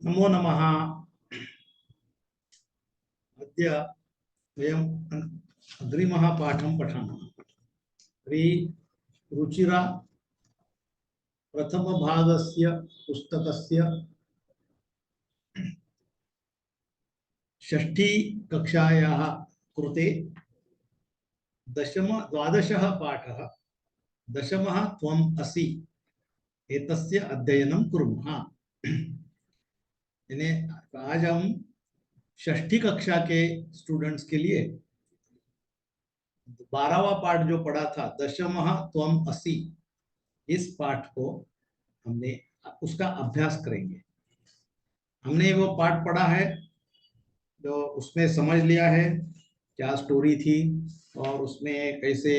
नमो नमः। अद्य वयम् अग्रिमः पाठं पठामः। तर्हि रुचिरा प्रथमभागस्य पुस्तकस्य षष्ठीकक्षायाः कृते द्वादशः पाठः, दशमः त्वम् असि, एतस्य अध्ययनं कुर्मः। यानी आज हम षष्ठी कक्षा के स्टूडेंट्स के लिए 12वां पाठ जो पढ़ा था, दशमः त्वम् असि, इस पाठ को हमने उसका अभ्यास करेंगे। हमने वो पाठ पढ़ा है, जो उसमें समझ लिया है क्या स्टोरी थी और उसमें कैसे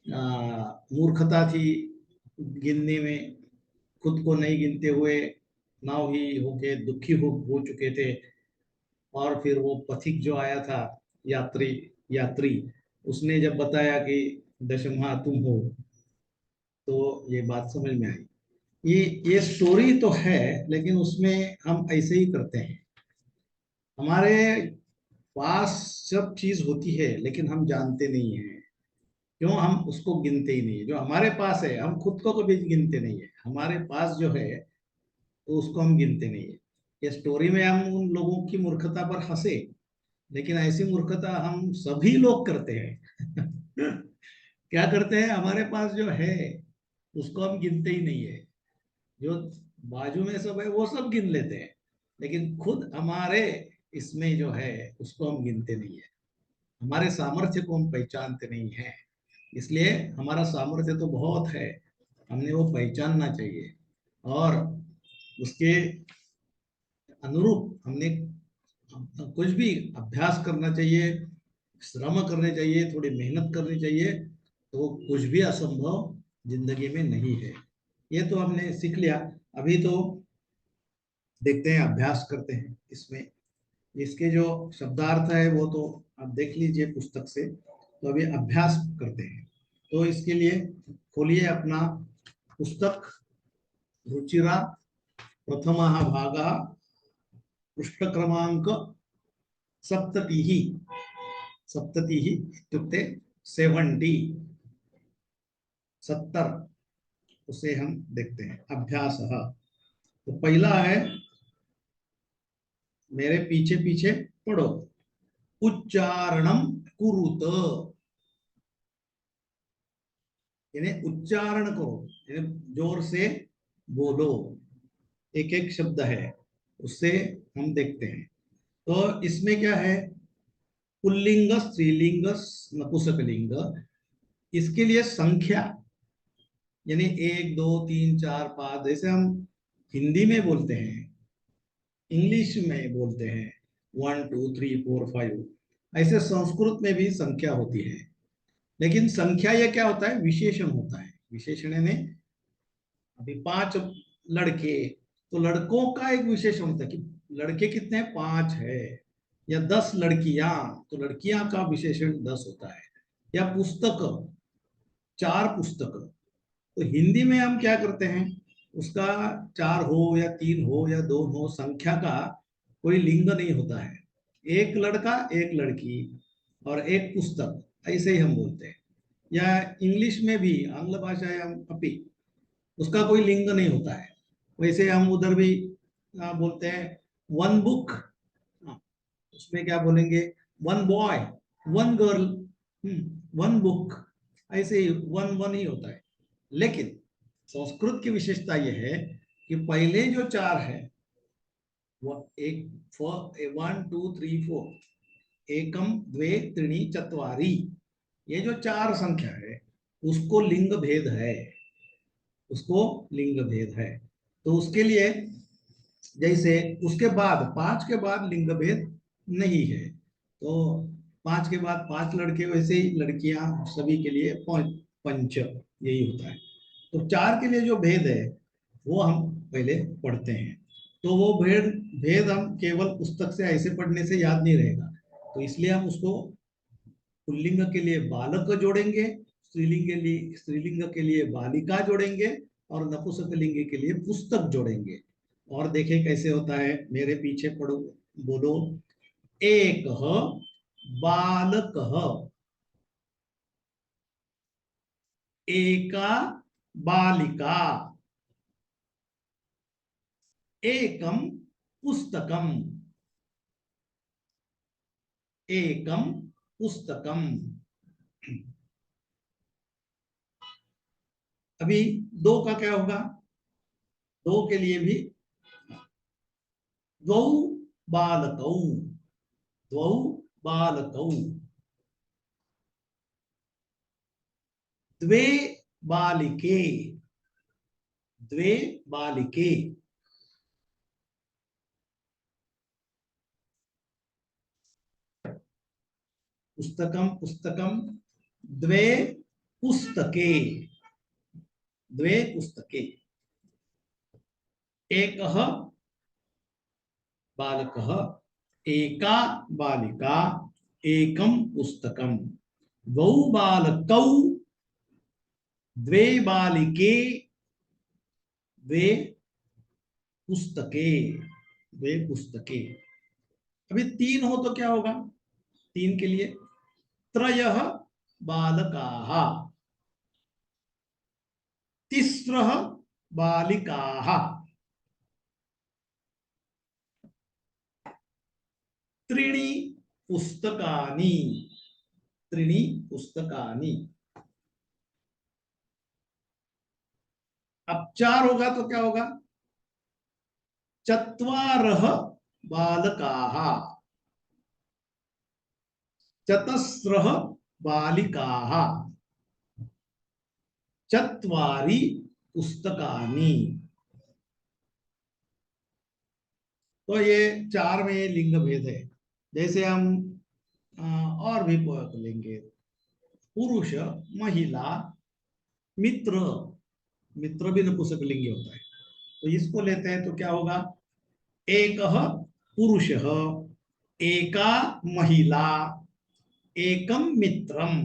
मूर्खता थी गिनने में, खुद को नहीं गिनते हुए नाव ही होके दुखी हो चुके थे। और फिर वो पथिक जो आया था, यात्री यात्री, उसने जब बताया कि दशमहा तुम हो, तो ये बात समझ में आई। ये स्टोरी तो है, लेकिन उसमें हम ऐसे ही करते हैं। हमारे पास सब चीज होती है, लेकिन हम जानते नहीं हैं क्यों, हम उसको गिनते ही नहीं है। जो हमारे पास है हम खुद को कभी गिनते नहीं है, हमारे पास जो है तो उसको हम गिनते नहीं है। ये स्टोरी में हम उन लोगों की मूर्खता पर हंसे, लेकिन ऐसी मूर्खता हम सभी लोग करते हैं। क्या करते हैं, हमारे पास जो है उसको हम गिनते ही नहीं है। जो बाजू में सब है वो सब गिन लेते हैं, लेकिन खुद हमारे इसमें जो है उसको हम गिनते नहीं है। हमारे सामर्थ्य को हम पहचानते नहीं है। इसलिए हमारा सामर्थ्य तो बहुत है, हमने वो पहचानना चाहिए और उसके अनुरूप हमने कुछ भी अभ्यास करना चाहिए, श्रम करने चाहिए, थोड़ी मेहनत करनी चाहिए, तो कुछ भी असंभव जिंदगी में नहीं है। ये तो हमने सीख लिया। अभी तो देखते हैं, अभ्यास करते हैं इसमें। इसके जो शब्दार्थ है वो तो आप देख लीजिए पुस्तक से, तो अभी अभ्यास करते हैं। तो इसके लिए खोलिए अपना पुस्तक, रुचिरा प्रथमः भागः, पृष्ठ क्रमांक 70। 70 इत्युक्ते 70, 70, उसे हम देखते हैं। अभ्यास, तो पहला है, मेरे पीछे पीछे पढ़ो। उच्चारणम कुरुत, यानी उच्चारण करो, यानी जोर से बोलो। एक एक शब्द है, उससे हम देखते हैं। तो इसमें क्या है, पुल्लिंग, स्त्रीलिंग, नपुंसकलिंग, इसके लिए संख्या, यानी 1 2 3 4 5, जैसे हम हिंदी में बोलते हैं, इंग्लिश में बोलते हैं 1 2 3 4 5, ऐसे संस्कृत में भी संख्या होती है। लेकिन संख्या ये क्या होता है, विशेषण होता है। विशेषण ने अभी 5 लड़के, तो लड़कों का एक विशेषण होता है कि लड़के कितने हैं, 5 है। या 10 लड़कियां, तो लड़कियां का विशेषण 10 होता है। या पुस्तक, 4 पुस्तक। तो हिंदी में हम क्या करते हैं, उसका 4 हो या 3 हो या 2 हो, संख्या का कोई लिंग नहीं होता है। एक लड़का, एक लड़की और एक पुस्तक, ऐसे ही हम बोलते हैं। या इंग्लिश में भी, आंग्ल भाषा या अपी, उसका कोई लिंग नहीं होता है। वैसे हम उधर भी बोलते हैं 1 बुक, उसमें क्या बोलेंगे, 1 बॉय, 1 गर्ल, 1 बुक, ऐसे ही 1 1 ही होता है। लेकिन संस्कृत की विशेषता यह है कि पहले जो 4 है वो एक, 1 2 3 4, एकम द्वे त्रीणि चत्वारि, ये जो 4 संख्या है उसको लिंग भेद है, उसको लिंग भेद है। तो उसके लिए, जैसे उसके बाद 5 के बाद लिंग भेद नहीं है, तो 5 के बाद 5 लड़के, वैसे ही लड़कियां सभी के लिए पंच, यही होता है। तो 4 के लिए जो भेद है वो हम पहले पढ़ते हैं। तो वो भेद भेद हम केवल पुस्तक से ऐसे पढ़ने से याद नहीं रहेगा, तो इसलिए हम उसको पुल्लिंग के लिए बालक जोड़ेंगे, स्त्रीलिंग के लिए बालिका जोड़ेंगे और नपुंसकलिंग के लिए पुस्तक जोड़ेंगे। और देखे कैसे होता है, मेरे पीछे पढ़ो, बोलो। एक बालक, एका बालिका, एकम पुस्तकम, एकम पुस्तकम। अभी दो का क्या होगा? दो के लिए भी द्वौ बालकौ, द्वौ बालकौ, द्वे बालिके, द्वे बालिके, पुस्तकम पुस्तकम, द्वे पुस्तके, द्वे पुस्तके, एकः बालकः, एका बालिका, एकं पुस्तकम, द्वौ बालकौ, द्वे बालिके, द्वे पुस्तके, द्वे पुस्तके। अभी तीन हो तो क्या होगा? तीन के लिए त्रयः बालकाः, तिस्रः बालिकाः, त्रीणि पुस्तकानि, त्रीणि पुस्तकानि। अब चार होगा तो क्या होगा? चत्वारः बालकाः, चतस्रः बालिकाः, चत्वारि पुस्तकानि। तो ये चार में लिंग भेद है। जैसे हम और भी लेंगे, पुरुष, महिला, मित्र, मित्र भी नपुंसकलिंगी होता है। तो इसको लेते हैं तो क्या होगा? एक पुरुष, एका महिला, एकम मित्रम,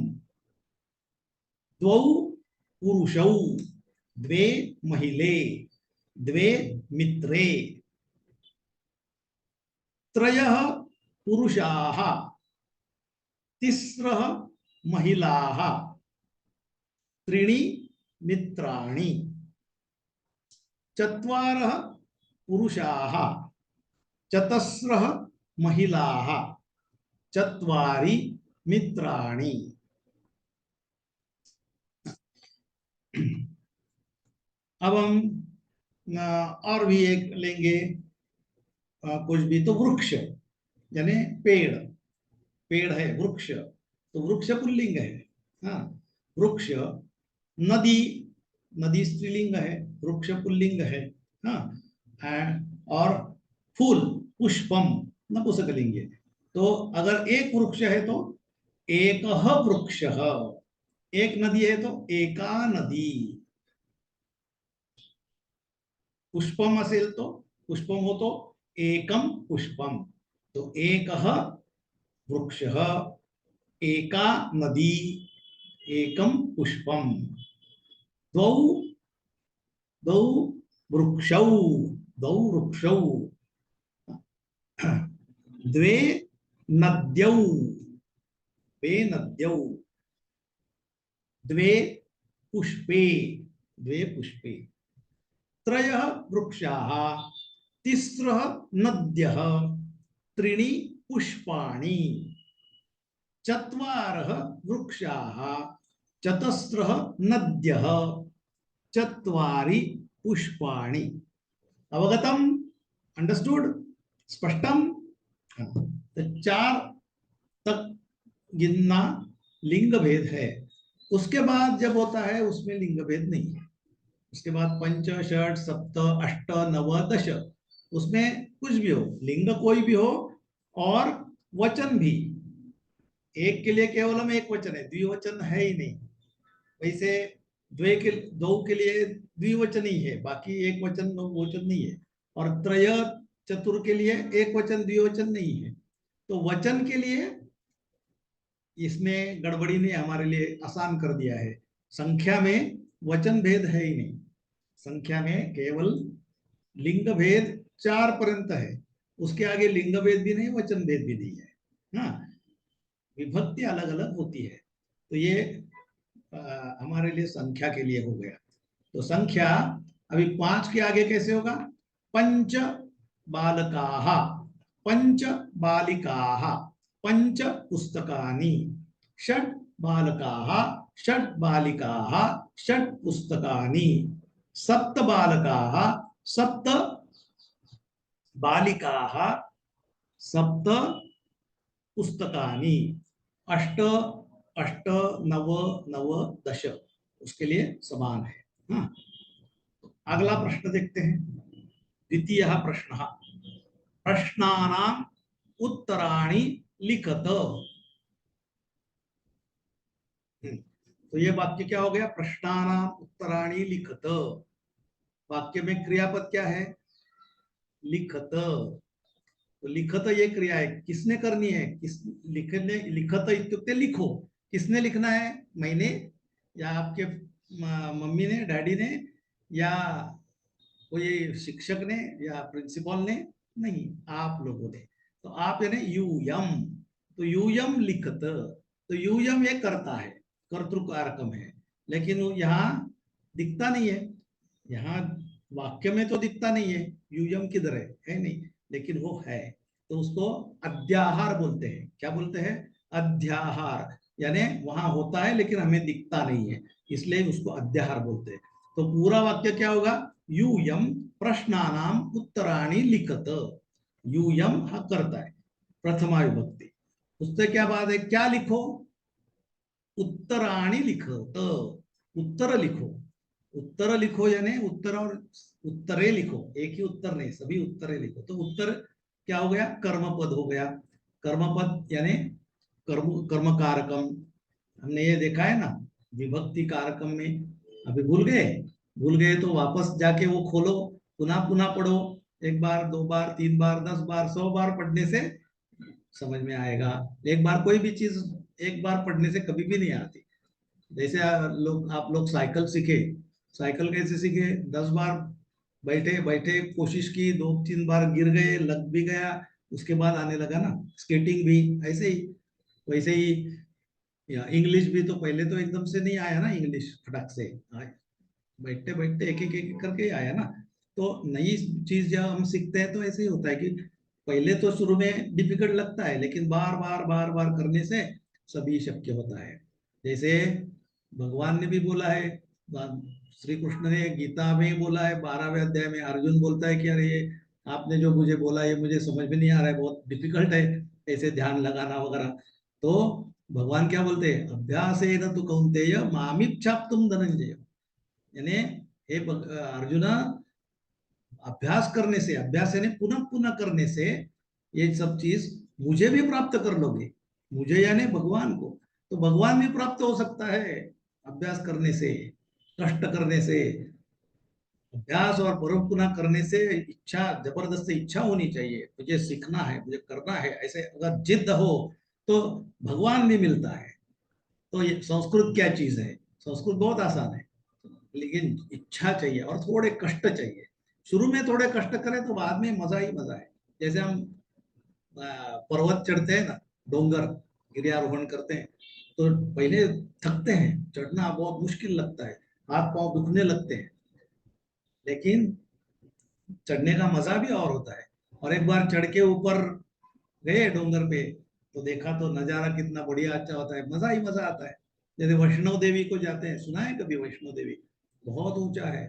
द्वौ पुरुषौ, द्वे महिले, द्वे मित्रे, त्रयः पुरुषाः, तिस्रः महिलाः, त्रीणि मित्राणि, चत्वारः पुरुषाः, चतस्रः महिलाः, चत्वारि मित्राणि। अब हम और भी एक लेंगे, कुछ भी तो वृक्ष, यानी पेड़, पेड़ है वृक्ष, तो वृक्ष पुल्लिंग है। हाँ, वृक्ष, नदी, नदी स्त्रीलिंग है, वृक्ष पुल्लिंग है। हाँ, और फूल, पुष्पम नपुंसकलिंग है। तो अगर एक वृक्ष है तो एक वृक्ष, एक नदी है तो एका नदी, पुष्पम असेल तो, पुष्पम हो तो एकम पुष्पम। तो एक वृक्ष, एका नदी, एकम पुष्पम, द्वौ, द्वौ वृक्षौ, द्वौ वृक्षौ, द्वे नद्यौ, द्वे नद्यौ, द्वे पुष्पे, द्वे पुष्पे, त्रयः वृक्षाः, तिस्रः नद्यः, त्रीणि पुष्पाणि, चत्वारः वृक्षाः, चतस्रः नद्यः, चत्वारि पुष्पाणि। अवगतम? अंडरस्टूड? स्पष्टम? तो चार तक गिनना लिंग भेद है। उसके बाद जब होता है उसमें लिंग भेद नहीं है। उसके बाद पंच, षट, सप्त, अष्ट, नव, दश, उसमें कुछ भी हो, लिंग कोई भी हो, और वचन भी। एक के लिए केवलम एक वचन है, द्विवचन है ही नहीं। वैसे द्वे के, दो के लिए द्विवचन ही है, बाकी एक वचन बहुवचन नहीं है। और त्रय, चतुर के लिए एक वचन द्विवचन नहीं है। तो वचन के लिए इसमें गड़बड़ी ने हमारे लिए आसान कर दिया है। संख्या में वचन भेद है ही नहीं, संख्या में केवल लिंग भेद 4 पर्यंत है, उसके आगे लिंग भेद भी नहीं, वचन भेद भी नहीं है। हाँ, विभक्ति अलग अलग होती है। तो ये हमारे लिए संख्या के लिए हो गया। तो संख्या अभी 5 के आगे कैसे होगा? पंच बालकाः, पंच बालिकाः, पंच पुस्तकानि, षट् बालकाः, षट् बालिकाः, षट् पुस्तकानि, सप्त बालकाः, सप्त बालिकाः, सप्त पुस्तकानि, अष्ट अष्ट नव नव दश, उसके लिए समान है। हाँ, अगला प्रश्न देखते हैं। द्वितीय प्रश्न, प्रश्नानाम उत्तराणि लिखत। तो ये वाक्य क्या हो गया? प्रश्नानाम उत्तराणि लिखत। वाक्य में क्रियापद क्या है? लिखत। तो लिखत ये क्रिया है, किसने करनी है? किस लिखने, लिखत इत्युक्ते लिखो। किसने लिखना है? मैंने, या आपके मम्मी ने, डैडी ने, या कोई शिक्षक ने, या प्रिंसिपल ने? नहीं, आप लोगों ने। तो आप यानी यूयम। तो यूयम लिखत, तो यूयम ये करता है, कर्तृकारकम है, लेकिन वो यहाँ दिखता नहीं है। यहाँ वाक्य में तो दिखता नहीं है यूयम किधर है नहीं, लेकिन वो है। तो उसको अध्याहार बोलते हैं। क्या बोलते हैं? अध्याहार, यानी वहां होता है लेकिन हमें दिखता नहीं है, इसलिए उसको अध्याहार बोलते हैं। तो पूरा वाक्य क्या होगा? यूयम प्रश्नानाम उत्तराणि लिखत। यूयम हा करता है, प्रथमा विभक्ति। उससे क्या बात है? क्या लिखो? उत्तराणि लिखत। उत्तर लिखो। उत्तर लिखो यानी उत्तर और उत्तरे लिखो, एक ही उत्तर नहीं, सभी उत्तरे लिखो। तो उत्तर क्या हो गया? कर्मपद हो गया। कर्मपद यानी कर्म कारकम। हमने ये देखा है ना विभक्ति कारकम में। अभी भूल गए? भूल गए तो वापस जाके वो खोलो, पुनः पुनः पढ़ो। एक बार, दो बार, तीन बार, 10 बार, 100 बार पढ़ने से समझ में आएगा। एक बार कोई भी चीज एक बार पढ़ने से कभी भी नहीं आती। जैसे आप लोग साइकिल सीखे, साइकिल कैसे सीखे? 10 बार बैठे बैठे कोशिश की, 2-3 बार गिर गए, लग भी गया, उसके बाद आने लगा ना। स्केटिंग भी ऐसे ही, वैसे ही। या इंग्लिश भी तो पहले तो एकदम से नहीं आया ना, इंग्लिश फटक से आया, बैठते बैठते एक एक एक करके आया ना। तो नई चीज जब हम सीखते हैं तो ऐसे ही होता है कि पहले तो शुरू में डिफिकल्ट लगता है, लेकिन बार बार बार बार करने से सभी शक्य होता है। जैसे भगवान ने भी बोला है, श्री कृष्ण ने गीता में बोला है, 12वें अध्याय में अर्जुन बोलता है कि अरे ये आपने जो मुझे बोला ये मुझे समझ में नहीं आ रहा है, बहुत डिफिकल्ट है ऐसे ध्यान लगाना वगैरह। तो भगवान क्या बोलते हैं? अभ्यास न तो कौन्तेय मामिच्छाप्तुम धनंजय। यानी हे अर्जुना, अभ्यास करने से, अभ्यास यानी पुनः पुनः करने से ये सब चीज मुझे भी प्राप्त कर लोगे। मुझे यानी भगवान को। तो भगवान भी प्राप्त हो सकता है अभ्यास करने से, कष्ट करने से। अभ्यास और पुनः करने से इच्छा, जबरदस्त इच्छा होनी चाहिए, मुझे सीखना है, मुझे करना है, ऐसे अगर जिद हो तो भगवान भी मिलता है। तो ये संस्कृत क्या चीज है? संस्कृत बहुत आसान है, लेकिन इच्छा चाहिए और थोड़े कष्ट चाहिए। शुरू में थोड़े कष्ट करें तो बाद में मजा ही मजा है। जैसे हम पर्वत चढ़ते हैं ना, डोंगर, गिरियारोहण करते हैं, तो पहले थकते हैं, चढ़ना बहुत मुश्किल लगता है, हाथ पांव दुखने लगते हैं, लेकिन चढ़ने का मजा भी और होता है। और एक बार चढ़ के ऊपर गए डोंगर पे, तो देखा तो नजारा कितना बढ़िया अच्छा होता है, मजा ही मजा आता है। जैसे वैष्णव देवी को जाते हैं, सुना है कभी? वैष्णव देवी बहुत ऊंचा है,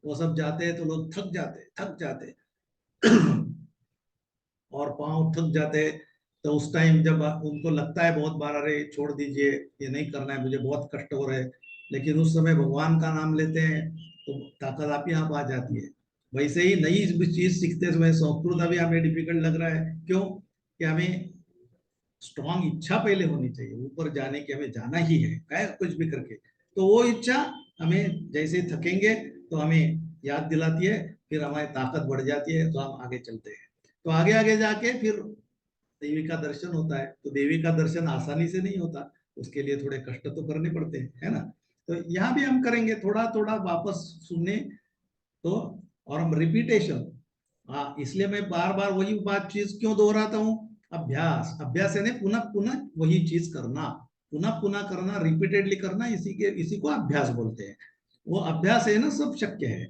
वो सब जाते हैं तो लोग थक जाते और पांव थक जाते हैं। तो उस टाइम जब उनको लगता है बहुत बार, अरे छोड़ दीजिए, ये नहीं करना है, मुझे बहुत कष्ट हो रहे हैं, लेकिन उस समय भगवान का नाम लेते हैं तो ताकत आप यहाँ आ जाती है। वैसे ही नई चीज सीखते समय संस्कृत अभी हमें डिफिकल्ट लग रहा है, क्यों? कि हमें स्ट्रांग इच्छा पहले होनी चाहिए ऊपर जाने की, हमें जाना ही है कुछ भी करके। तो वो इच्छा हमें जैसे थकेंगे तो हमें याद दिलाती है, फिर हमारी ताकत बढ़ जाती है, तो हम आगे चलते हैं। तो आगे आगे जाके फिर देवी का दर्शन होता है। तो देवी का दर्शन आसानी से नहीं होता, उसके लिए थोड़े कष्ट तो करने पड़ते हैं, है ना। तो यहाँ भी हम करेंगे थोड़ा थोड़ा वापस सुनने। तो और हम रिपीटेशन, हाँ, इसलिए मैं बार बार वही बात चीज क्यों दोहराता हूँ। अभ्यास, अभ्यास यानी पुनः पुनः वही चीज करना, पुनः पुनः करना, रिपीटेडली करना, इसी को अभ्यास बोलते हैं। वो अभ्यास है ना, सब शक्य है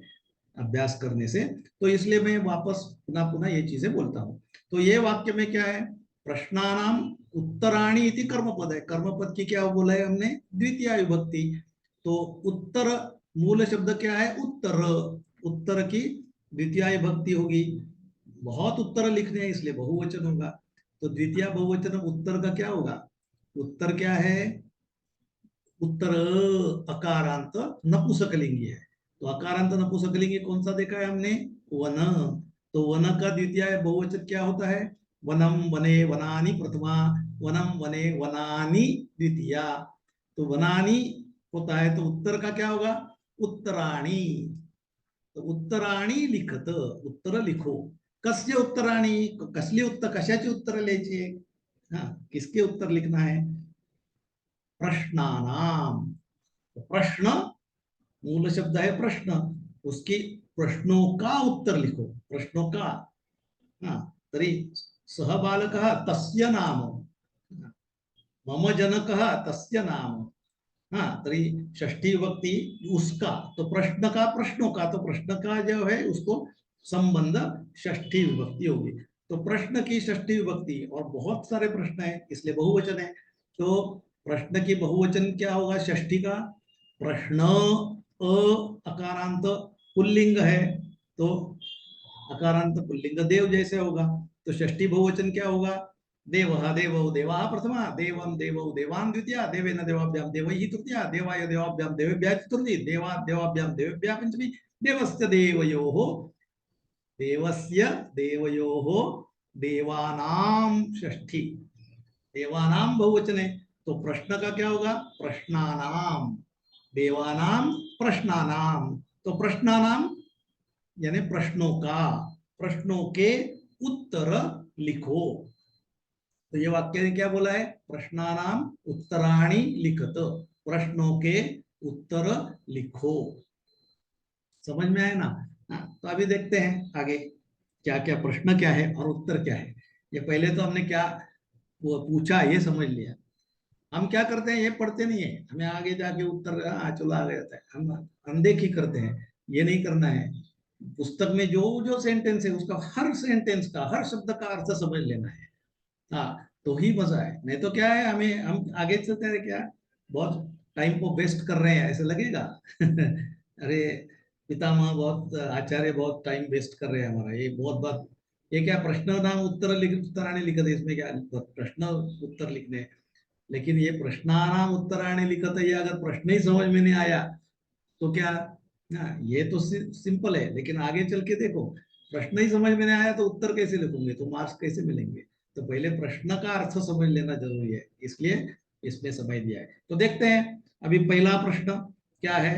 अभ्यास करने से। तो इसलिए मैं वापस पुनः पुनः ये चीजें बोलता हूँ। तो ये वाक्य में क्या है, प्रश्नानाम उत्तराणी इति कर्मपद है। कर्मपद की क्या बोला है हमने, द्वितीय विभक्ति। तो उत्तर, मूल शब्द क्या है, उत्तर, उत्तर की द्वितीय विभक्ति होगी। बहुत उत्तर लिखने हैं इसलिए बहुवचन होगा। तो द्वितीय बहुवचन उत्तर का क्या होगा, उत्तर क्या है, उत्तर अकारांत नपुंसकलिंगी है। तो अकारांत नपुंसकलिंगी कौन सा देखा है हमने, वन। तो वन का द्वितीय बहुवचन क्या होता है, वनम वने वनानि प्रथमा, वनम वने वनानि द्वितीया। तो वनानि होता है, तो उत्तर का क्या होगा, उत्तराणी। तो उत्तराणी लिखत, उत्तर लिखो। कस्य उत्तराणी, कसली उत्तर, कशाचे उत्तर लिहायचे, हा, किसके उत्तर लिखना है, प्रश्नानाम। तो प्रश्न, मूल शब्द है प्रश्न, उसकी प्रश्नों का उत्तर लिखो, प्रश्नों का। हाँ, तरी सह बालकः तस्य नाम, मम जनकः तस्य नाम। हाँ, तरी षष्ठी विभक्ति उसका, तो प्रश्न का, प्रश्नों का, तो प्रश्न का जो है उसको संबंध षष्ठी विभक्ति होगी। तो प्रश्न की षष्ठी विभक्ति, और बहुत सारे प्रश्न है इसलिए बहुवचन है। तो प्रश्न की बहुवचन क्या होगा, षष्ठी का, प्रश्न, अकारांत पुल्लिंग है, तो अकारांत पुल्लिंग देव जैसे होगा। तो षष्ठी बहुवचन क्या होगा, देवः देवौ देवाः प्रथमा, देवं देवौ देवान् द्वितीया, देवेन देवाभ्यां देवैः तृतीया, देवाय देवाभ्यां देवेभ्यः चतुर्थी, देवात् देवाभ्यां देवेभ्यः पंचमी, देवस्य देवयोः, देवस्य देवयोः देवानां षष्ठी, देवानां बहुवचन है। तो प्रश्न का क्या होगा, प्रश्नानाम, देवानां प्रश्नानाम। तो प्रश्नानाम यानी प्रश्नों का, प्रश्नों के उत्तर लिखो। तो ये वाक्य ने क्या बोला है, प्रश्नानाम उत्तराणी लिखत, प्रश्नों के उत्तर लिखो। समझ में आया ना। हाँ, तो अभी देखते हैं आगे क्या क्या प्रश्न क्या है और उत्तर क्या है। ये पहले तो हमने क्या वो पूछा ये समझ लिया। हम क्या करते हैं, ये पढ़ते नहीं है, हमें आगे जाके उत्तर चला आ जाता है, हम अनदेखी करते हैं। ये नहीं करना है, पुस्तक में जो जो सेंटेंस है उसका हर सेंटेंस का, हर शब्द का अर्थ समझ लेना है। हाँ, तो ही मजा है, नहीं तो क्या है, हमें हम आगे चलते हैं क्या, बहुत टाइम को वेस्ट कर रहे हैं ऐसे लगेगा। अरे पितामह बहुत, आचार्य बहुत टाइम वेस्ट कर रहे हैं हमारा, ये बहुत बात। ये क्या प्रश्न नाम उत्तर लिख, उत्तराणी लिखते हैं, इसमें क्या प्रश्न उत्तर लिखने हैं। लेकिन ये प्रश्नानाम उत्तराणी लिखत है, ये अगर प्रश्न ही समझ में नहीं आया तो क्या, ये तो सिंपल है, लेकिन आगे चल के देखो, प्रश्न ही समझ में नहीं आया तो उत्तर कैसे लिखोगे, तो मार्क्स कैसे मिलेंगे। तो पहले प्रश्न का अर्थ समझ लेना जरूरी है, इसलिए इसमें समय दिया है। तो देखते हैं अभी पहला प्रश्न क्या है,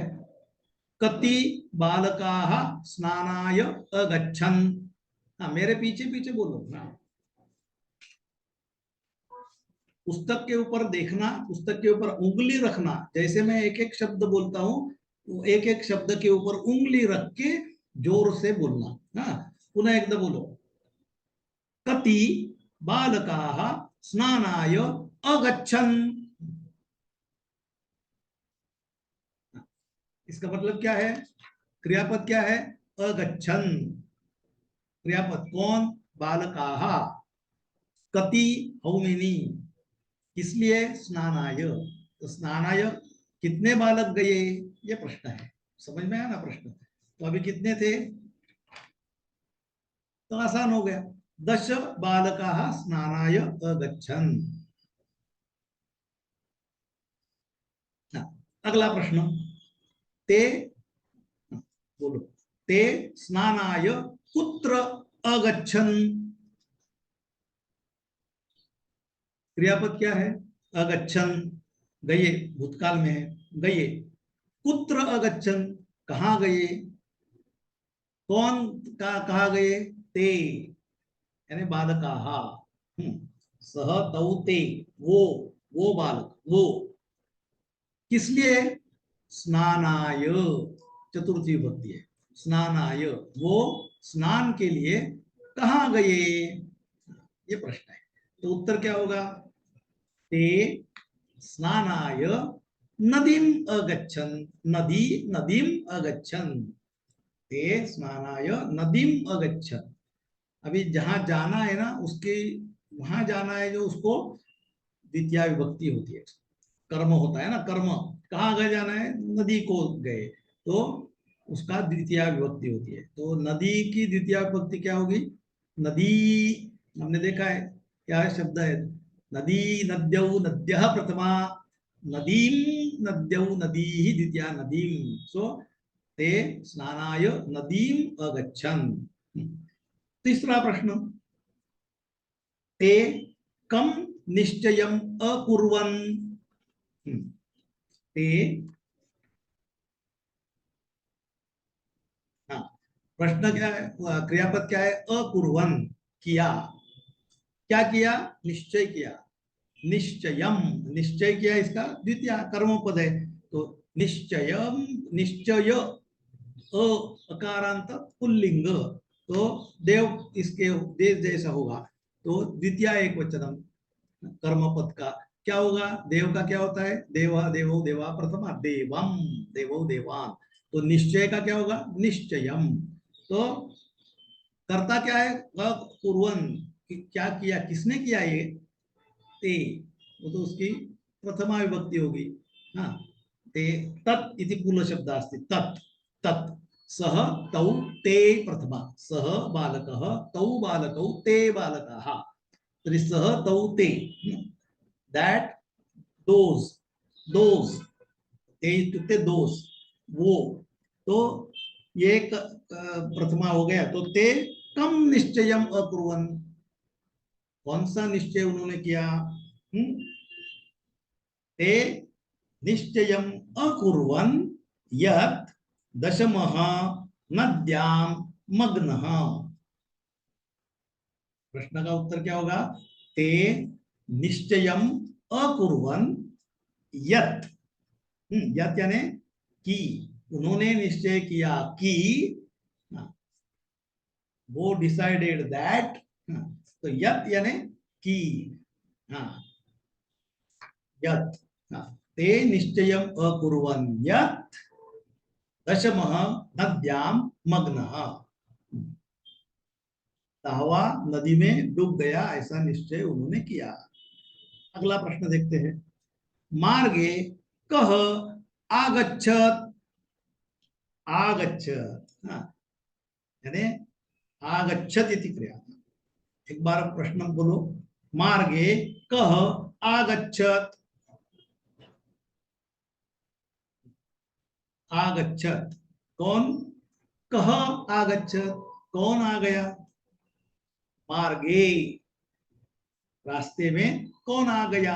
कति बालकाः स्नानाय अगच्छन्। हाँ, मेरे पीछे पीछे बोलो ना। पुस्तक के ऊपर देखना, पुस्तक के ऊपर उंगली रखना, जैसे मैं एक एक शब्द बोलता हूँ, एक एक शब्द के ऊपर उंगली रख के जोर से बोलना। हाँ, पुनः एकदम बोलो, कति बालकाः स्नानाय अगच्छन्। इसका मतलब क्या है, क्रियापद क्या है, अगच्छन्, क्रियापद कौन, बालकाः, कति हाउ मेनी, किस लिए, स्नानाय, तो स्नानाय कितने बालक गए, ये प्रश्न है। समझ में आया ना प्रश्न, तो अभी कितने थे, तो आसान हो गया, 10 बालकाः स्नानाय अगच्छन्। हाँ, अगला प्रश्न, ते, बोलो, ते स्नानाय कुत्र अगच्छन्। क्रियापद क्या है, अगच्छन्, गए, भूतकाल में है, गए। कुत्र अगच्छन्, कहाँ गए, कौन का कहा गए, ते यानी बालकाः। सह तौ ते, वो बालक, वो किस लिए, स्नानाय, चतुर्थी विभक्ति है, स्नानाय, वो स्नान के लिए कहाँ गए, ये प्रश्न है। तो उत्तर क्या होगा, ते स्नानाय नदीम अगच्छन्, नदी नदीम अगच्छन्, ते स्नानाय नदीम अगच्छन्। अभी जहां जाना है ना, उसके वहां जाना है जो, उसको द्वितीय विभक्ति होती है, कर्म होता है ना, कर्म कहाँ गए जाना है, नदी को गए, तो उसका द्वितीय विभक्ति होती है। तो नदी की द्वितीय विभक्ति क्या होगी, नदी। हमने देखा है क्या है, शब्द है नदी, नद्यौ नद्यः प्रथमा, नदीम नद्यौ नदी ही द्वितीया नदीम। सो ते स्नानाय नदीम अगच्छन्। तीसरा प्रश्न, ते कम निश्चयम अकुर्वन्। ते, हाँ, प्रश्न क्या है, क्रियापद क्या है, अकुर्वन्, किया, क्या किया, निश्चय किया, निश्चयम, निश्चय किया, इसका द्वितीय कर्मपद है। तो निश्चयम, निश्चय अ अकारांत पुल्लिंग, तो देव इसके देव जैसा होगा, तो द्वितीय एक वचनम कर्म पद का क्या होगा, देव का क्या होता है, देव देवो देवा प्रथमा, देवम देवो देवान, तो निश्चय का क्या होगा, निश्चयम। तो कर्ता क्या है, कुर्वन्, क्या किया, किसने किया ये, ते, वो तो उसकी प्रथमा विभक्ति होगी। हाँ, ते तत् इति पूर्ण शब्द अस्ति, तत् तत्, सह तौ ते प्रथमा, सह बालकः तौ बालकौ ते बालकाः, तर्हि सह तौ ते, दैट, दोज, दोज, ते इत्युक्ते दोज, वो, तो ये प्रथमा हो गया। तो ते कम निश्चयम अकुर्वन्, कौन सा निश्चय उन्होंने किया, ते निश्चयम अकुर्वन् यत् दशमः नद्यां मग्नः। प्रश्न का उत्तर क्या होगा, ते निश्चयम अकुर्वन् यत्, यत् यानी कि, उन्होंने निश्चय किया कि, वो डिसाइडेड दैट, तो यत् यानी कि, हाँ, यत्, हाँ, ते निश्चयम अकुर्वन् यत् दशमः नद्यां मग्नः, दहवा नदी में डूब गया, ऐसा निश्चय उन्होंने किया। अगला प्रश्न देखते हैं, मार्गे कह आगच्छत, आगच्छत, हाँ, यानी आगच्छत इति क्रिया। एक बार प्रश्न बोलो, मार्गे कह आगच्छत, आगच्छत, कौन, कह आगच्छत, कौन आ गया, मार्गे, रास्ते में कौन आ गया,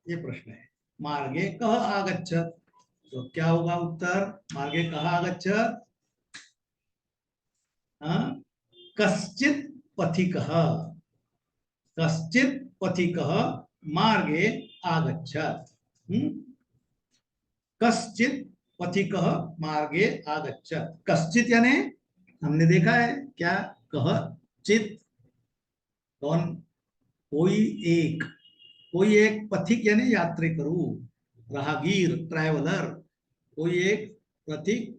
ये प्रश्न है। मार्गे कह आगच्छत, तो क्या होगा उत्तर, मार्गे कह आगच्छत, कश्चित पथिकः, कश्चित पथिकः मार्गे आगच्छत, कश्चित पथिकः मार्गे आगच्छत। कश्चित यानी हमने देखा है क्या, कह चित, कौन, कोई एक, कोई एक, पथिक यानी यात्रेकरू, राहगीर, ट्रैवलर, कोई एक पथिक,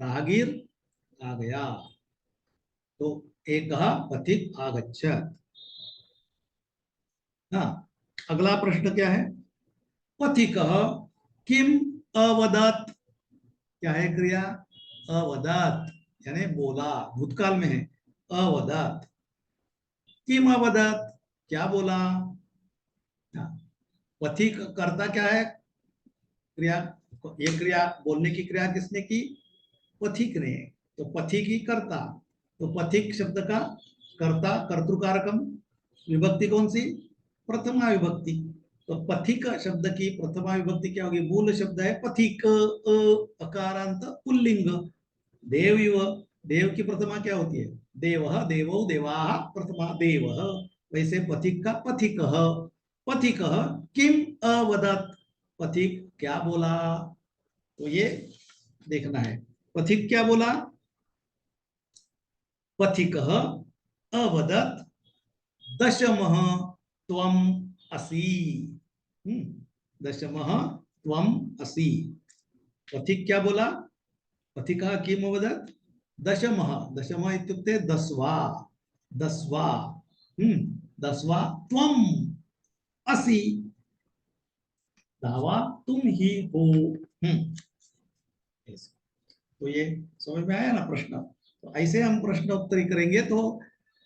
राहगीर आ गया, तो एक पथिक आगच्छत। हाँ, अगला प्रश्न क्या है, पथिकः किम अवदत्, क्या है क्रिया, अवदत् यानी बोला, भूतकाल में है, अवदत्, किम अवदत्, क्या बोला, हाँ, पथिक करता क्या है, क्रिया, ये क्रिया, बोलने की क्रिया किसने की, पथिक ने, तो पथिक ही करता, तो पथिक शब्द का कर्ता कर्तृकारकम, विभक्ति कौन सी, प्रथमा विभक्ति, तो पथिक शब्द की प्रथमा विभक्ति क्या होगी, मूल शब्द है पथिक, अकारांत पुल्लिंग, देव युव, देव की प्रथमा क्या होती है, देवः देवौ देवाः, प्रथमा देवः, वैसे पथिक का पथिकः, पथिकः किम अवदत्, पथिक क्या बोला, तो ये देखना है, पथिक क्या बोला, पथिकः अवदत् दशमः त्वम् असि। दशमः त्वम् असि। पथिक क्या बोला? पथिकः किम् अवदत्? दशमः। दशमः इत्युक्ते दस्वा। दस्वा। दस्वा त्वम् असि। दावा तुम ही हो। तो ये समझ में आया ना प्रश्न? तो ऐसे हम प्रश्न उत्तरी करेंगे तो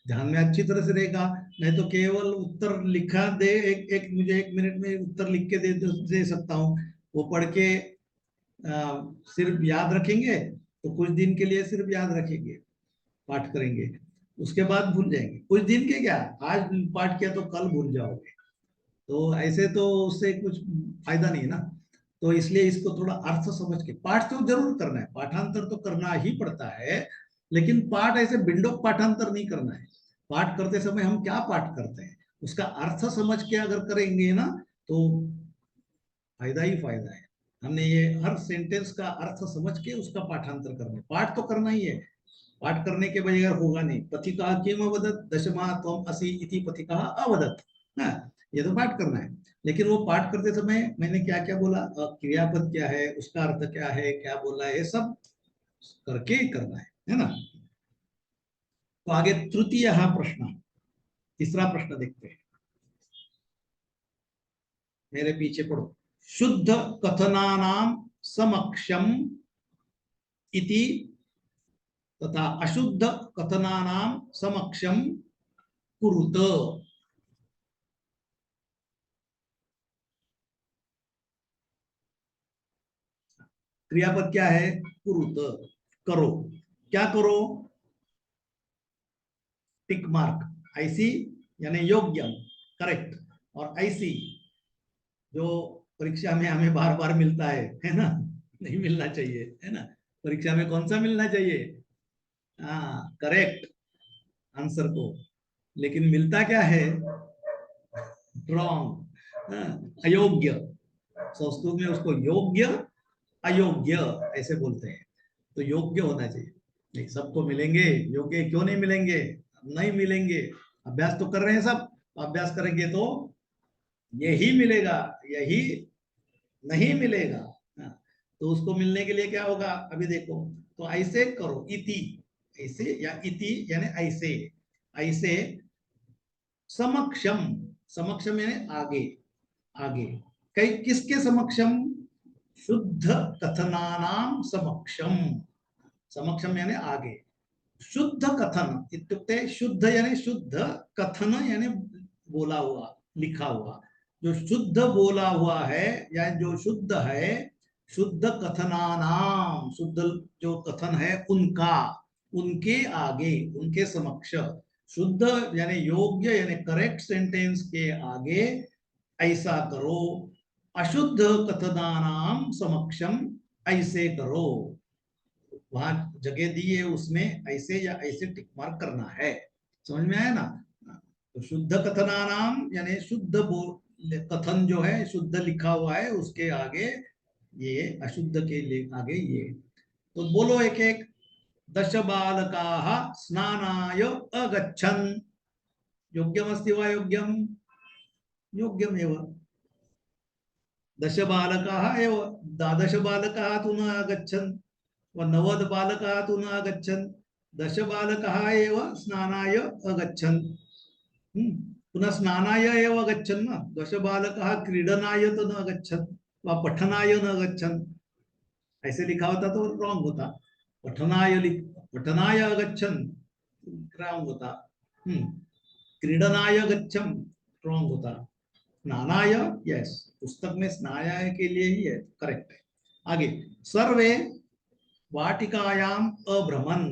ध्यान में अच्छी तरह से रहेगा। नहीं तो केवल उत्तर लिखा दे, एक मुझे 1 मिनट में उत्तर लिख के दे सकता हूँ, वो पढ़ के सिर्फ याद रखेंगे तो कुछ दिन के लिए सिर्फ याद रखेंगे, पाठ करेंगे, उसके बाद भूल जाएंगे। कुछ दिन के क्या, आज पाठ किया तो कल भूल जाओगे, तो ऐसे तो उससे कुछ फायदा नहीं है ना। तो इसलिए इसको थोड़ा अर्थ समझ के पाठ तो जरूर करना है, पाठांतर तो करना ही पड़ता है, लेकिन पाठ ऐसे बिंडोक पाठांतर नहीं करना है। पाठ करते समय हम क्या पाठ करते हैं उसका अर्थ समझ के अगर करेंगे ना तो फायदा ही फायदा है। हमने ये हर सेंटेंस का अर्थ समझ के उसका पाठांतर करना है, पाठ तो करना ही है। पाठ करने के बगैर होगा नहीं। पथिका किम अवदत् दशमा त्वम असि इति पथिका अवदत्। हाँ, ये तो पाठ करना है, लेकिन वो पाठ करते समय मैंने क्या क्या बोला, क्रियापद क्या है, उसका अर्थ क्या है, क्या बोला है, सब करके ही करना है ना। तो आगे तृतीय प्रश्न, तीसरा प्रश्न देखते हैं। मेरे पीछे पढ़ो। शुद्ध कथनानाम समक्षम इति तथा अशुद्ध कथनानाम समक्षम कुरुत। क्रियापद क्या है? कुरुत, करो। क्या करो? Tick mark. ऐसी यानी योग्य, करेक्ट। और ऐसी जो परीक्षा में हमें बार बार मिलता है ना, नहीं मिलना चाहिए, है ना। परीक्षा में कौन सा मिलना चाहिए? हाँ, करेक्ट आंसर को। लेकिन मिलता क्या है? रॉन्ग, अयोग्य। संस्कृत में उसको योग्य अयोग्य ऐसे बोलते हैं। तो योग्य होना चाहिए। नहीं, सबको मिलेंगे, योग्य क्यों नहीं मिलेंगे? नहीं मिलेंगे। अभ्यास तो कर रहे हैं सब, अभ्यास करेंगे तो यही मिलेगा, यही नहीं मिलेगा। हाँ, तो उसको मिलने के लिए क्या होगा अभी देखो। तो ऐसे करो, इति, ऐसे या इति यानी ऐसे। ऐसे समक्षम, समक्षम यानी आगे, आगे। कई किसके समक्षम? शुद्ध कथनानाम समक्षम। समक्षम यानी आगे। शुद्ध कथन इत्युक्ते शुद्ध यानी शुद्ध, कथन यानी बोला हुआ, लिखा हुआ। जो शुद्ध बोला हुआ है या जो शुद्ध है, शुद्ध कथनानाम, शुद्ध जो कथन है उनका, उनके आगे, उनके समक्ष। शुद्ध यानी योग्य यानी करेक्ट सेंटेंस के आगे ऐसा करो। अशुद्ध कथनानाम समक्षम ऐसे करो। वहां जगह दी है उसमें ऐसे या ऐसे टिक मार्क करना है। समझ में आया ना? तो शुद्ध कथनानाम यानी शुद्ध कथन जो है, शुद्ध लिखा हुआ है उसके आगे ये, अशुद्ध के आगे ये। तो बोलो एक एक। दश बालकाः स्नानाय अगच्छन्। योग्यमस्ति वा? योग्यम, योग्यमेव। दश बालकाः एव, द्वादश बालकाः तु न आगच्छन्, व नवद बालकाः तु न आगच्छन्। दश बालकाः एव स्नानाय अगच्छन्। पुनः स्नानाय एव अगच्छन् न। दश बालकाः क्रीडनाय तो न अगच्छन् व पठनाय न अगच्छन्। ऐसे लिखा होता तो रॉन्ग होता। पठनाय पठनाय अगच्छन्, रॉन्ग होता। क्रीडनाय गच्छन्, रॉन्ग होता। स्नानाय, यस, पुस्तक में स्नानाय के लिए ही है, करेक्ट है। आगे, सर्वे वाटिकायाम अभ्रमन्।